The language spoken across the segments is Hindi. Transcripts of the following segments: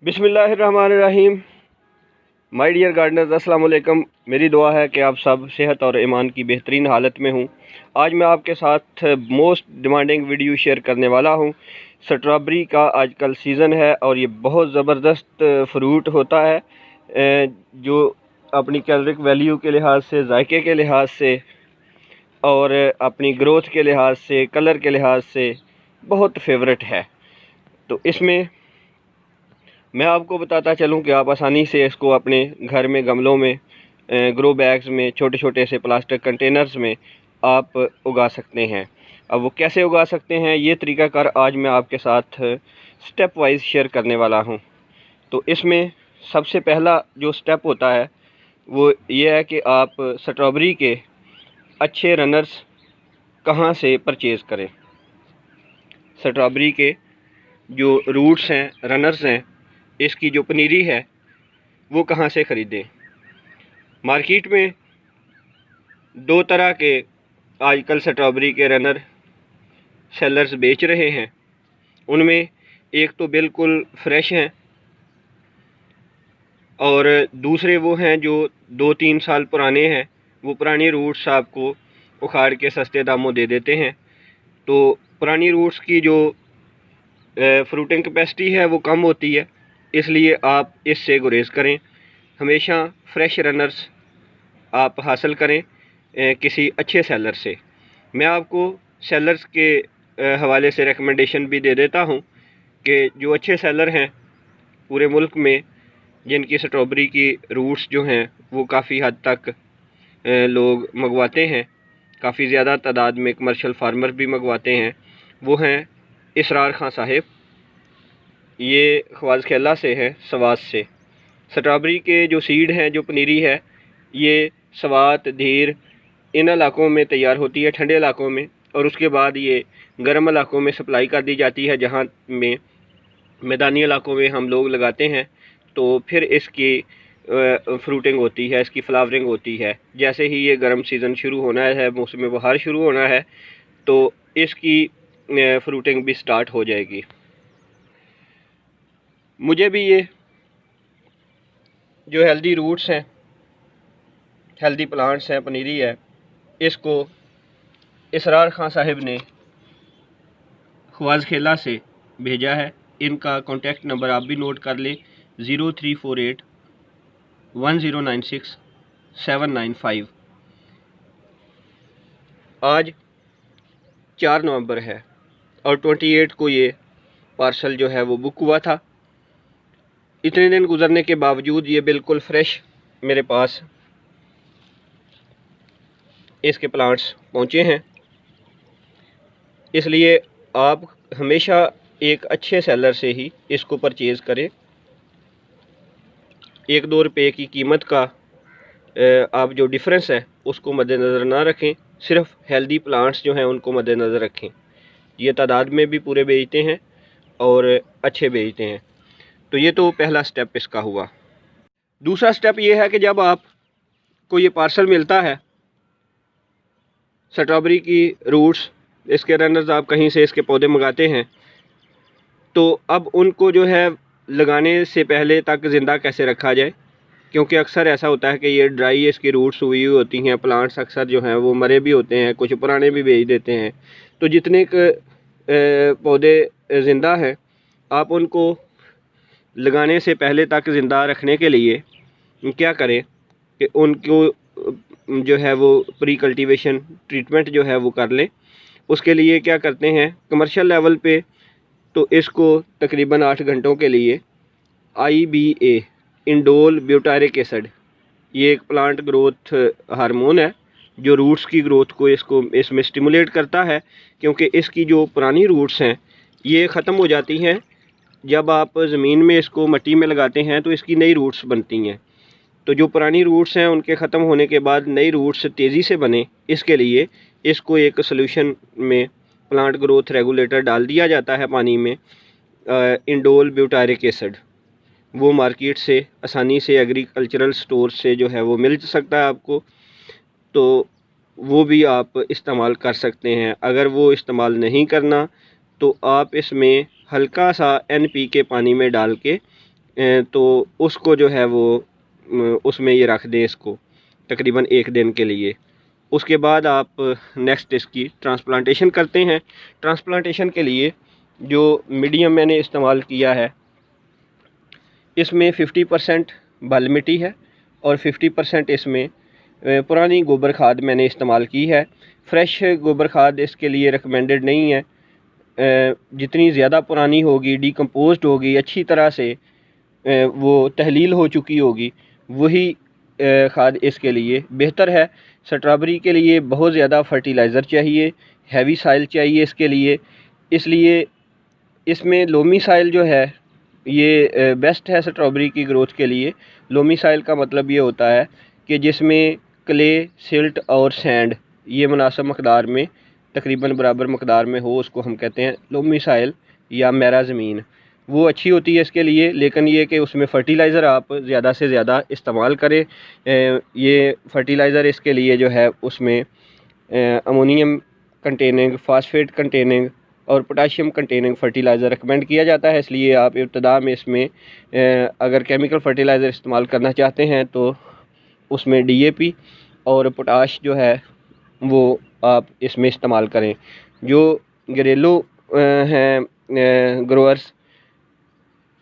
बिस्मिल्लाहिर्रहमानिर्रहीम। माय डियर गार्डनर्स, अस्सलाम वालेकुम। मेरी दुआ है कि आप सब सेहत और ईमान की बेहतरीन हालत में हूँ। आज मैं आपके साथ मोस्ट डिमांडिंग वीडियो शेयर करने वाला हूँ। स्ट्रॉबेरी का आजकल सीज़न है और ये बहुत ज़बरदस्त फ्रूट होता है, जो अपनी कैलोरिक वैल्यू के लिहाज से, जायके के लिहाज से और अपनी ग्रोथ के लिहाज से, कलर के लिहाज से बहुत फेवरेट है। तो इसमें मैं आपको बताता चलूं कि आप आसानी से इसको अपने घर में गमलों में, ग्रो बैग्स में, छोटे छोटे से प्लास्टिक कंटेनर्स में आप उगा सकते हैं। अब वो कैसे उगा सकते हैं, ये तरीक़ाकार आज मैं आपके साथ स्टेप वाइज शेयर करने वाला हूं। तो इसमें सबसे पहला जो स्टेप होता है वो ये है कि आप स्ट्रॉबेरी के अच्छे रनर्स कहाँ से परचेज़ करें। स्ट्रॉबेरी के जो रूट्स हैं, रनर्स हैं, इसकी जो पनीरी है वो कहाँ से ख़रीदें। मार्केट में दो तरह के आजकल स्ट्रॉबेरी के रनर सेलर्स बेच रहे हैं। उनमें एक तो बिल्कुल फ्रेश हैं और दूसरे वो हैं जो 2-3 साल पुराने हैं। वो पुरानी रूट्स आपको उखाड़ के सस्ते दामों दे देते हैं। तो पुरानी रूट्स की जो फ्रूटिंग कैपेसिटी है वो कम होती है, इसलिए आप इससे गुरेज करें। हमेशा फ्रेश रनर्स आप हासिल करें किसी अच्छे सेलर से। मैं आपको सेलर्स के हवाले से रिकमेंडेशन भी दे देता हूं कि जो अच्छे सेलर हैं पूरे मुल्क में, जिनकी स्ट्रॉबेरी की रूट्स जो हैं वो काफ़ी हद तक लोग मंगवाते हैं, काफ़ी ज़्यादा तादाद में कमर्शियल फार्मर भी मंगवाते हैं, वो हैं इसरार खां साहिब। ये ख्वाज़ खेला से हैं, सवात से। स्ट्रॉबेरी के जो सीड हैं, जो पनीरी है, ये सवात, धीर इन इलाकों में तैयार होती है, ठंडे इलाकों में, और उसके बाद ये गर्म इलाकों में सप्लाई कर दी जाती है, जहाँ में मैदानी इलाकों में हम लोग लगाते हैं। तो फिर इसकी फ्रूटिंग होती है, इसकी फ्लावरिंग होती है। जैसे ही ये गर्म सीज़न शुरू होना है, मौसम बहार शुरू होना है, तो इसकी फ्रूटिंग भी स्टार्ट हो जाएगी। मुझे भी ये जो हेल्दी रूट्स हैं, हेल्दी प्लांट्स हैं, पनीरी है, इसको इसरार खां साहिब ने ख्वाज़ खेला से भेजा है। इनका कॉन्टेक्ट नंबर आप भी नोट कर लें, 0348 1096 795। आज 4 नवंबर है और 28 को ये पार्सल जो है वो बुक हुआ था। इतने दिन गुजरने के बावजूद ये बिल्कुल फ्रेश मेरे पास इसके प्लांट्स पहुँचे हैं। इसलिए आप हमेशा एक अच्छे सेलर से ही इसको परचेज़ करें। 1-2 रुपये की कीमत का आप जो डिफरेंस है उसको मद्देनज़र ना रखें, सिर्फ हेल्दी प्लांट्स जो हैं उनको मद्देनज़र रखें। ये तादाद में भी पूरे बेचते हैं और अच्छे बेचते हैं। तो ये तो पहला स्टेप इसका हुआ। दूसरा स्टेप ये है कि जब आपको ये पार्सल मिलता है स्ट्रॉबेरी की रूट्स, इसके रनर्स, आप कहीं से इसके पौधे मंगाते हैं, तो अब उनको जो है लगाने से पहले तक ज़िंदा कैसे रखा जाए। क्योंकि अक्सर ऐसा होता है कि ये ड्राई इसकी रूट्स हुई होती हैं, प्लांट्स अक्सर जो हैं वो मरे भी होते हैं, कुछ पुराने भी बेच देते हैं। तो जितने पौधे ज़िंदा हैं, आप उनको लगाने से पहले तक ज़िंदा रखने के लिए क्या करें कि उनको जो है वो प्री कल्टीवेशन ट्रीटमेंट जो है वो कर लें। उसके लिए क्या करते हैं, कमर्शियल लेवल पे तो इसको तकरीबन 8 घंटों के लिए IBA, इंडोल ब्यूटारिक एसिड, ये एक प्लांट ग्रोथ हार्मोन है जो रूट्स की ग्रोथ को इसमें स्टिमुलेट करता है। क्योंकि इसकी जो पुरानी रूट्स हैं ये ख़त्म हो जाती हैं जब आप ज़मीन में इसको मिट्टी में लगाते हैं, तो इसकी नई रूट्स बनती हैं। तो जो पुरानी रूट्स हैं उनके ख़त्म होने के बाद नई रूट्स तेज़ी से बने, इसके लिए इसको एक सॉल्यूशन में प्लांट ग्रोथ रेगुलेटर डाल दिया जाता है पानी में, इंडोल ब्यूटारिक एसिड। वो मार्केट से आसानी से एग्रीकल्चरल स्टोर से जो है वो मिल सकता है आपको, तो वो भी आप इस्तेमाल कर सकते हैं। अगर वो इस्तेमाल नहीं करना तो आप इसमें हल्का सा NPK पानी में डाल के तो उसको जो है वो उसमें ये रख दें इसको तकरीबन 1 दिन के लिए। उसके बाद आप नेक्स्ट इसकी ट्रांसप्लांटेशन करते हैं। ट्रांसप्लांटेशन के लिए जो मीडियम मैंने इस्तेमाल किया है, इसमें 50% बल मिट्टी है और 50% इसमें पुरानी गोबर खाद मैंने इस्तेमाल की है। फ्रेश गोबर खाद इसके लिए रिकमेंडेड नहीं है। जितनी ज़्यादा पुरानी होगी, डिकम्पोज्ड होगी, अच्छी तरह से वो तहलील हो चुकी होगी, वही खाद इसके लिए बेहतर है। स्ट्रॉबेरी के लिए बहुत ज़्यादा फर्टिलाइज़र चाहिए, हैवी साइल चाहिए इसके लिए, इसलिए इसमें लोमी साइल जो है ये बेस्ट है स्ट्रॉबेरी की ग्रोथ के लिए। लोमी साइल का मतलब ये होता है कि जिसमें क्ले, सिल्ट और सैंड ये मुनासिब मकदार में, तकरीबन बराबर मकदार में हो, उसको हम कहते हैं लोमी साइल या मैरा ज़मीन। वो अच्छी होती है इसके लिए, लेकिन ये कि उसमें फ़र्टिलाइज़र आप ज़्यादा से ज़्यादा इस्तेमाल करें। ये फ़र्टिलाइज़र इसके लिए जो है उसमें अमोनियम कंटेनिंग, फास्फेट कंटेनिंग और पोटाशियम कंटेनिंग फ़र्टिलाइज़र रिकमेंड किया जाता है। इसलिए आप इब्तिदा में इसमें अगर केमिकल फ़र्टिलाइज़र इस्तेमाल करना चाहते हैं तो उसमें DAP और पोटाश जो है वो आप इसमें इस्तेमाल करें। जो घरेलू हैं ग्रोअर्स,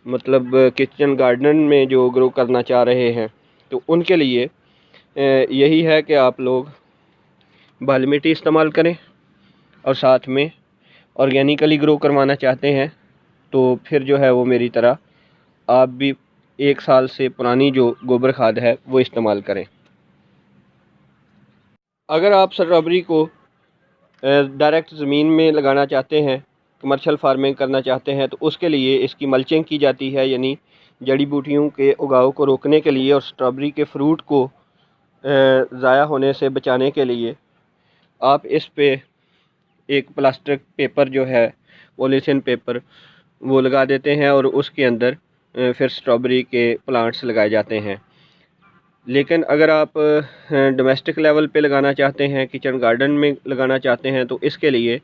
मतलब किचन गार्डन में जो ग्रो करना चाह रहे हैं, तो उनके लिए यही है कि आप लोग बाल मिट्टी इस्तेमाल करें और साथ में ऑर्गेनिकली ग्रो करवाना चाहते हैं तो फिर जो है वो मेरी तरह आप भी 1 साल से पुरानी जो गोबर खाद है वो इस्तेमाल करें। अगर आप स्ट्रॉबेरी को डायरेक्ट ज़मीन में लगाना चाहते हैं, कमर्शियल फार्मिंग करना चाहते हैं, तो उसके लिए इसकी मल्चिंग की जाती है, यानी जड़ी बूटियों के उगाव को रोकने के लिए और स्ट्रॉबेरी के फ्रूट को ज़ाया होने से बचाने के लिए आप इस पे एक प्लास्टिक पेपर जो है, पॉलीथीन पेपर, वो लगा देते हैं और उसके अंदर फिर स्ट्रॉबेरी के प्लांट्स लगाए जाते हैं। लेकिन अगर आप डोमेस्टिक लेवल पे लगाना चाहते हैं, किचन गार्डन में लगाना चाहते हैं, तो इसके लिए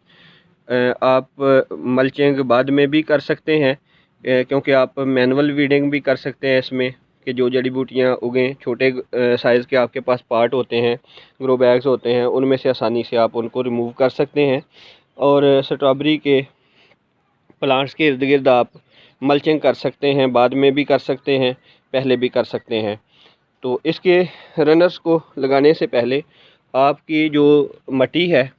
आप मल्चिंग बाद में भी कर सकते हैं, क्योंकि आप मैनुअल वीडिंग भी कर सकते हैं इसमें, कि जो जड़ी बूटियाँ उगें, छोटे साइज़ के आपके पास पार्ट होते हैं, ग्रो बैग्स होते हैं, उनमें से आसानी से आप उनको रिमूव कर सकते हैं और स्ट्रॉबेरी के प्लांट्स के इर्द गिर्द आप मल्चिंग कर सकते हैं, बाद में भी कर सकते हैं, पहले भी कर सकते हैं। तो इसके रनर्स को लगाने से पहले आपकी जो मट्टी है,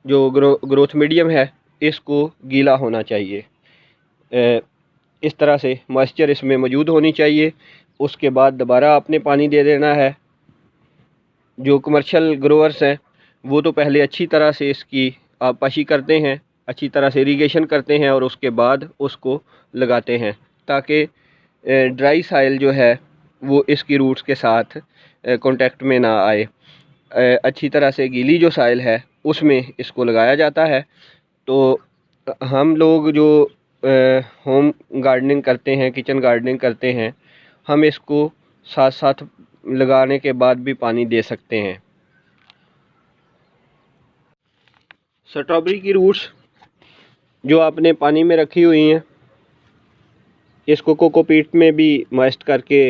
जो ग्रोथ मीडियम है, इसको गीला होना चाहिए। इस तरह से मॉइस्चर इसमें मौजूद होनी चाहिए। उसके बाद दोबारा आपने पानी दे देना है। जो कमर्शियल ग्रोअर्स हैं वो तो पहले अच्छी तरह से इसकी आबपाशी करते हैं, अच्छी तरह से इरीगेशन करते हैं और उसके बाद उसको लगाते हैं, ताकि ड्राई साइल जो है वो इसकी रूट्स के साथ कांटेक्ट में ना आए। अच्छी तरह से गीली जो साइल है उसमें इसको लगाया जाता है। तो हम लोग जो होम गार्डनिंग करते हैं, किचन गार्डनिंग करते हैं, हम इसको साथ साथ लगाने के बाद भी पानी दे सकते हैं। स्ट्रॉबेरी की रूट्स जो आपने पानी में रखी हुई हैं, इसको कोकोपीट में भी मॉइस्ट करके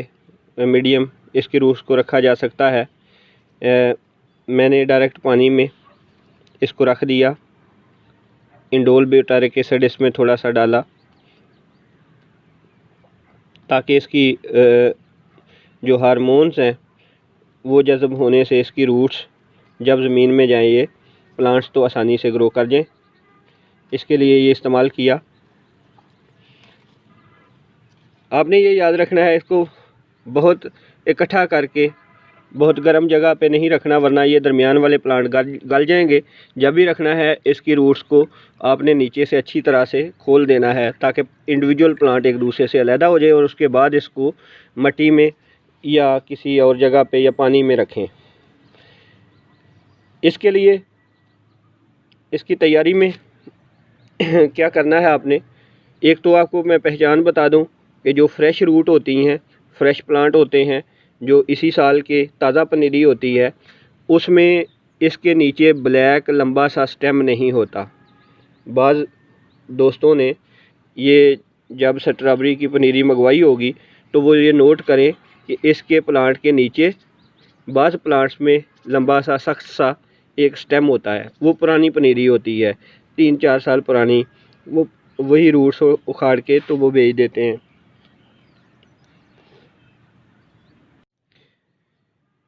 मीडियम इसकी रूट्स को रखा जा सकता है। मैंने डायरेक्ट पानी में इसको रख दिया, इंडोल ब्यूटारिक एसिड इसमें थोड़ा सा डाला, ताकि इसकी जो हार्मोन्स हैं वो जज़ब होने से इसकी रूट्स जब ज़मीन में जाएंगे, प्लांट्स तो आसानी से ग्रो कर जाएं। इसके लिए ये इस्तेमाल किया। आपने ये याद रखना है, इसको बहुत इकट्ठा करके बहुत गर्म जगह पे नहीं रखना, वरना ये दरमियान वाले प्लांट गल जाएंगे। जब भी रखना है इसकी रूट्स को आपने नीचे से अच्छी तरह से खोल देना है, ताकि इंडिविजुअल प्लांट एक दूसरे से अलहदा हो जाए और उसके बाद इसको मिट्टी में या किसी और जगह पे या पानी में रखें। इसके लिए इसकी तैयारी में क्या करना है आपने, एक तो आपको मैं पहचान बता दूं कि जो फ्रेश रूट होती हैं, फ्रेश प्लांट होते हैं, जो इसी साल के ताज़ा पनीरी होती है, उसमें इसके नीचे ब्लैक लंबा सा स्टेम नहीं होता। बाज़ दोस्तों ने ये जब स्ट्रॉबेरी की पनीरी मंगवाई होगी तो वो ये नोट करें कि इसके प्लांट के नीचे बाज़ प्लांट्स में लंबा सा सख्त सा एक स्टेम होता है, वो पुरानी पनीरी होती है 3-4 साल पुरानी, वो वही रूट्स उखाड़ के तो वो बेच देते हैं।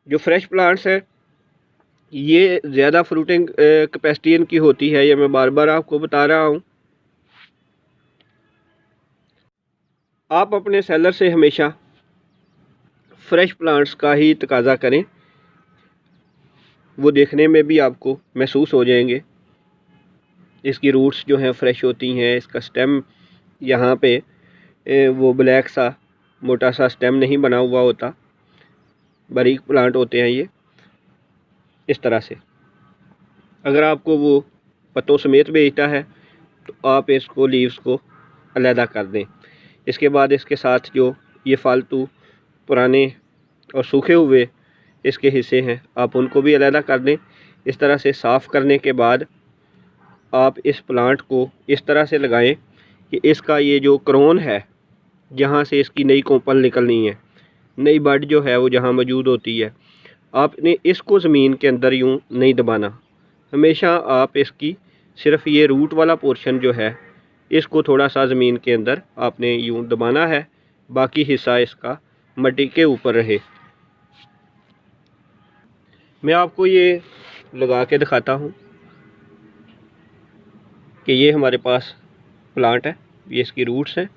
जो फ्रेश प्लांट्स हैं ये ज़्यादा फ्रूटिंग कैपेसिटी इनकी होती है, ये मैं बार बार आपको बता रहा हूँ। आप अपने सेलर से हमेशा फ्रेश प्लांट्स का ही तकाज़ा करें, वो देखने में भी आपको महसूस हो जाएंगे। इसकी रूट्स जो हैं फ्रेश होती हैं, इसका स्टेम यहाँ पे वो ब्लैक सा मोटा सा स्टेम नहीं बना हुआ होता, बारीक प्लांट होते हैं ये इस तरह से। अगर आपको वो पत्तों समेत बेचता है तो आप इसको लीव्स को अलहदा कर दें। इसके बाद इसके साथ जो ये फालतू पुराने और सूखे हुए इसके हिस्से हैं आप उनको भी अलहदा कर दें। इस तरह से साफ़ करने के बाद आप इस प्लांट को इस तरह से लगाएं कि इसका ये जो क्रोन है जहाँ से इसकी नई कोंपल निकलनी है, नई बड जो है वो जहाँ मौजूद होती है, आपने इसको ज़मीन के अंदर यूँ नहीं दबाना। हमेशा आप इसकी सिर्फ़ ये रूट वाला पोर्शन जो है इसको थोड़ा सा ज़मीन के अंदर आपने यूँ दबाना है, बाकी हिस्सा इसका मिट्टी के ऊपर रहे। मैं आपको ये लगा के दिखाता हूँ कि ये हमारे पास प्लांट है, ये इसकी रूट्स हैं।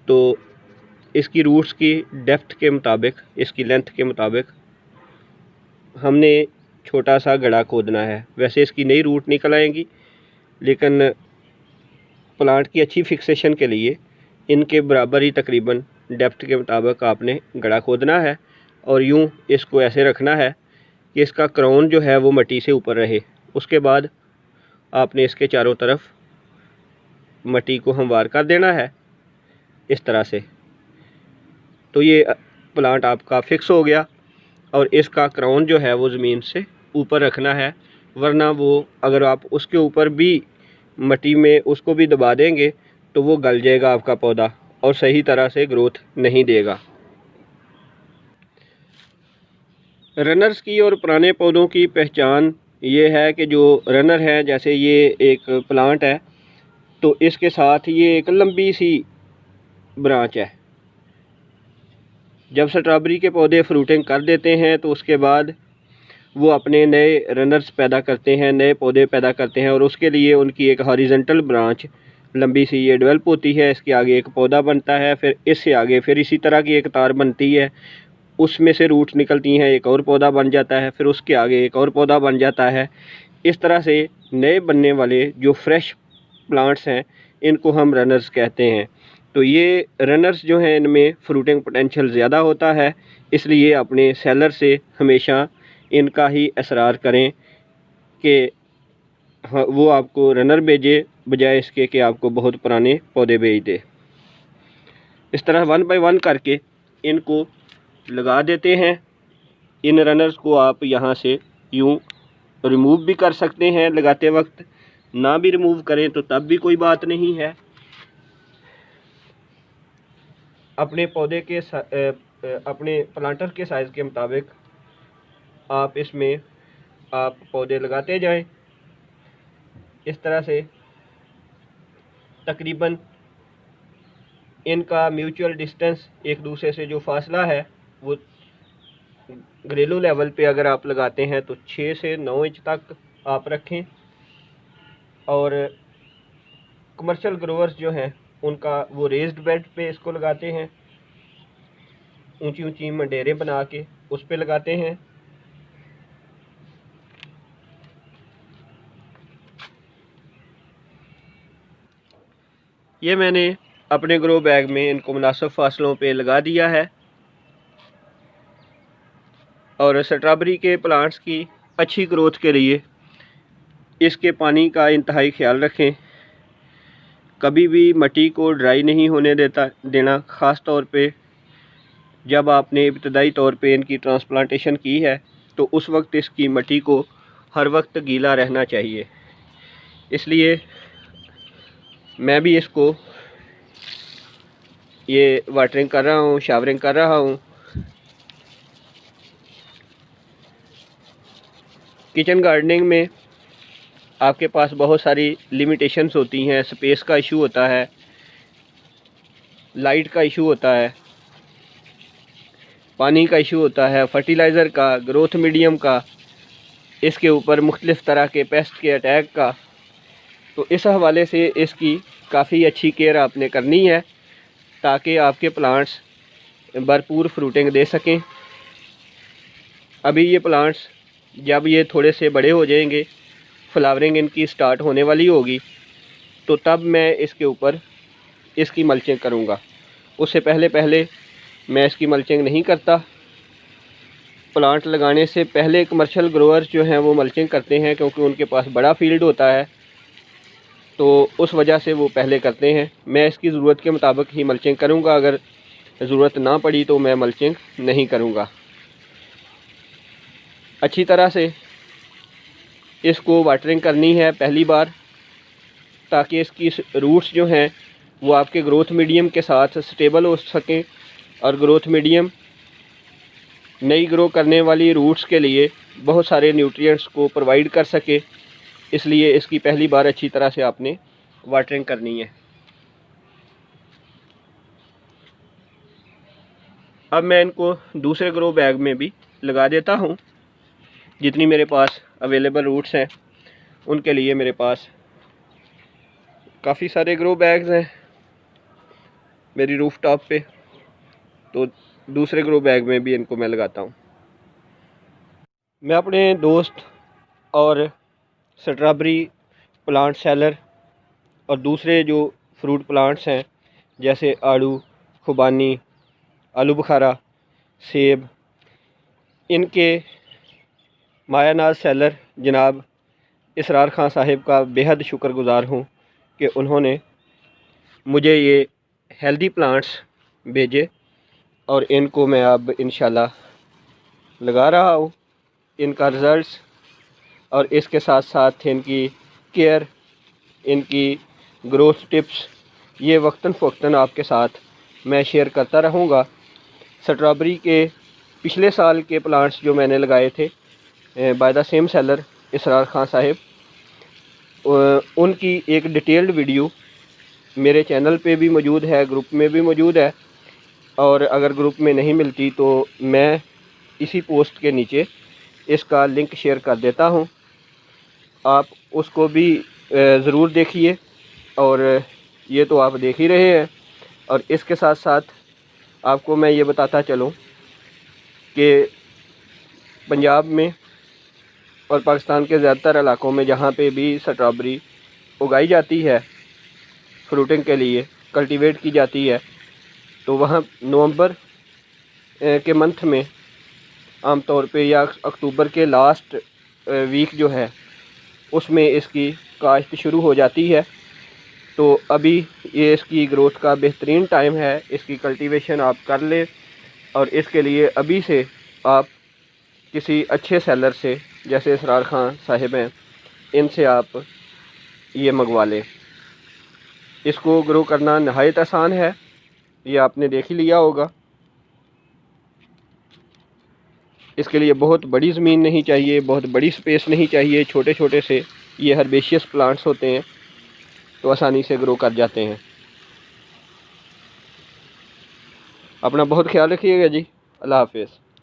तो इसकी रूट्स की डेप्थ के मुताबिक, इसकी लेंथ के मुताबिक हमने छोटा सा गड्ढा खोदना है। वैसे इसकी नई रूट निकल आएंगी, लेकिन प्लांट की अच्छी फिक्सेशन के लिए इनके बराबर ही तकरीबन डेप्थ के मुताबिक आपने गड्ढा खोदना है और यूँ इसको ऐसे रखना है कि इसका क्राउन जो है वो मिट्टी से ऊपर रहे। उसके बाद आपने इसके चारों तरफ मिट्टी को हमवार कर देना है इस तरह से। तो ये प्लांट आपका फिक्स हो गया और इसका क्राउन जो है वो ज़मीन से ऊपर रखना है, वरना वो अगर आप उसके ऊपर भी मिट्टी में उसको भी दबा देंगे तो वो गल जाएगा आपका पौधा और सही तरह से ग्रोथ नहीं देगा। रनर्स की और पुराने पौधों की पहचान ये है कि जो रनर है, जैसे ये एक प्लांट है तो इसके साथ ये एक लंबी सी ब्रांच है। जब स्ट्रॉबेरी के पौधे फ्रूटिंग कर देते हैं तो उसके बाद वो अपने नए रनर्स पैदा करते हैं, नए पौधे पैदा करते हैं और उसके लिए उनकी एक हॉरिजॉन्टल ब्रांच लंबी सी ये डेवलप होती है। इसके आगे एक पौधा बनता है, फिर इससे आगे फिर इसी तरह की एक तार बनती है, उसमें से रूट्स निकलती हैं, एक और पौधा बन जाता है, फिर उसके आगे एक और पौधा बन जाता है। इस तरह से नए बनने वाले जो फ्रेश प्लांट्स हैं इनको हम रनर्स कहते हैं। तो ये रनर्स जो हैं इनमें फ्रूटिंग पोटेंशियल ज़्यादा होता है, इसलिए अपने सेलर से हमेशा इनका ही असरार करें कि वो आपको रनर भेजे बजाय इसके कि आपको बहुत पुराने पौधे भेज दे। इस तरह 1 बाय 1 करके इनको लगा देते हैं। इन रनर्स को आप यहाँ से यूँ रिमूव भी कर सकते हैं लगाते वक्त, ना भी रिमूव करें तो तब भी कोई बात नहीं है। अपने पौधे के अपने प्लांटर के साइज़ के मुताबिक आप इसमें आप पौधे लगाते जाएं। इस तरह से तकरीबन इनका म्यूचुअल डिस्टेंस, एक दूसरे से जो फासला है वो घरेलू लेवल पे अगर आप लगाते हैं तो 6 से 9 इंच तक आप रखें। और कमर्शियल ग्रोवर्स जो हैं उनका वो रेज्ड बेड पे इसको लगाते हैं, ऊंची ऊंची मंडेरें बना के उस पे लगाते हैं। ये मैंने अपने ग्रो बैग में इनको मुनासिब फासलों पे लगा दिया है। और स्ट्रॉबेरी के प्लांट्स की अच्छी ग्रोथ के लिए इसके पानी का इंतहाई ख्याल रखें। कभी भी मिट्टी को ड्राई नहीं होने देना, ख़ास तौर पे जब आपने इब्तदाई तौर पे इनकी ट्रांसप्लांटेशन की है तो उस वक्त इसकी मिट्टी को हर वक्त गीला रहना चाहिए। इसलिए मैं भी इसको ये वाटरिंग कर रहा हूँ, शावरिंग कर रहा हूँ। किचन गार्डनिंग में आपके पास बहुत सारी लिमिटेशंस होती हैं। स्पेस का इशू होता है, लाइट का इशू होता है, पानी का इशू होता है, फर्टिलाइज़र का, ग्रोथ मीडियम का, इसके ऊपर मुख्तलिफ़ तरह के पेस्ट के अटैक का। तो इस हवाले से इसकी काफ़ी अच्छी केयर आपने करनी है ताकि आपके प्लांट्स भरपूर फ्रूटिंग दे सकें। अभी ये प्लांट्स जब ये थोड़े से बड़े हो जाएंगे, फ्लावरिंग इनकी स्टार्ट होने वाली होगी, तो तब मैं इसके ऊपर इसकी मल्चिंग करूँगा। उससे पहले मैं इसकी मल्चिंग नहीं करता। प्लांट लगाने से पहले कमर्शियल ग्रोअर्स जो हैं वो मल्चिंग करते हैं, क्योंकि उनके पास बड़ा फील्ड होता है, तो उस वजह से वो पहले करते हैं। मैं इसकी ज़रूरत के मुताबिक ही मल्चिंग करूँगा। अगर ज़रूरत ना पड़ी तो मैं मल्चिंग नहीं करूँगा। अच्छी तरह से इसको वाटरिंग करनी है पहली बार, ताकि इसकी रूट्स जो हैं वो आपके ग्रोथ मीडियम के साथ स्टेबल हो सकें, और ग्रोथ मीडियम नई ग्रो करने वाली रूट्स के लिए बहुत सारे न्यूट्रिएंट्स को प्रोवाइड कर सके। इसलिए इसकी पहली बार अच्छी तरह से आपने वाटरिंग करनी है। अब मैं इनको दूसरे ग्रो बैग में भी लगा देता हूँ। जितनी मेरे पास अवेलेबल रूट्स हैं उनके लिए मेरे पास काफ़ी सारे ग्रो बैग्स हैं मेरी रूफ टॉप पे, तो दूसरे ग्रो बैग में भी इनको मैं लगाता हूँ। मैं अपने दोस्त और स्ट्रॉबेरी प्लांट सेलर और दूसरे जो फ्रूट प्लांट्स हैं जैसे आड़ू, खुबानी, आलू बुखारा, सेब, इनके मायानाज सेलर जनाब इसरार ख़ान साहिब का बेहद शुक्रगुज़ार हूँ कि उन्होंने मुझे ये हेल्दी प्लांट्स भेजे, और इनको मैं अब इंशाल्लाह लगा रहा हूँ। इनका रिज़ल्ट्स और इसके साथ साथ इनकी केयर, इनकी ग्रोथ टिप्स, ये वक्तन फ़वक्तन आपके साथ मैं शेयर करता रहूँगा। स्ट्रॉबेरी के पिछले साल के प्लांट्स जो मैंने लगाए थे बाय द सेम सेलर इसरार ख़ान साहिब, उनकी एक डिटेल्ड वीडियो मेरे चैनल पे भी मौजूद है, ग्रुप में भी मौजूद है, और अगर ग्रुप में नहीं मिलती तो मैं इसी पोस्ट के नीचे इसका लिंक शेयर कर देता हूँ। आप उसको भी ज़रूर देखिए, और ये तो आप देख ही रहे हैं। और इसके साथ साथ आपको मैं ये बताता चलूँ कि पंजाब में और पाकिस्तान के ज़्यादातर इलाकों में जहाँ पे भी स्ट्रॉबेरी उगाई जाती है, फ्रूटिंग के लिए कल्टीवेट की जाती है, तो वहाँ नवंबर के मंथ में आमतौर पे या अक्टूबर के लास्ट वीक जो है उसमें इसकी काश्त शुरू हो जाती है। तो अभी ये इसकी ग्रोथ का बेहतरीन टाइम है, इसकी कल्टीवेशन आप कर लें, और इसके लिए अभी से आप किसी अच्छे सेलर से जैसे इसरार ख़ान साहिब हैं, इनसे आप ये मंगवा लें। इसको ग्रो करना नहायत आसान है, ये आपने देख ही लिया होगा। इसके लिए बहुत बड़ी ज़मीन नहीं चाहिए, बहुत बड़ी स्पेस नहीं चाहिए, छोटे छोटे से ये हर्बेशियस प्लांट्स होते हैं तो आसानी से ग्रो कर जाते हैं। अपना बहुत ख्याल रखिएगा जी। अल्लाह हाफिज़।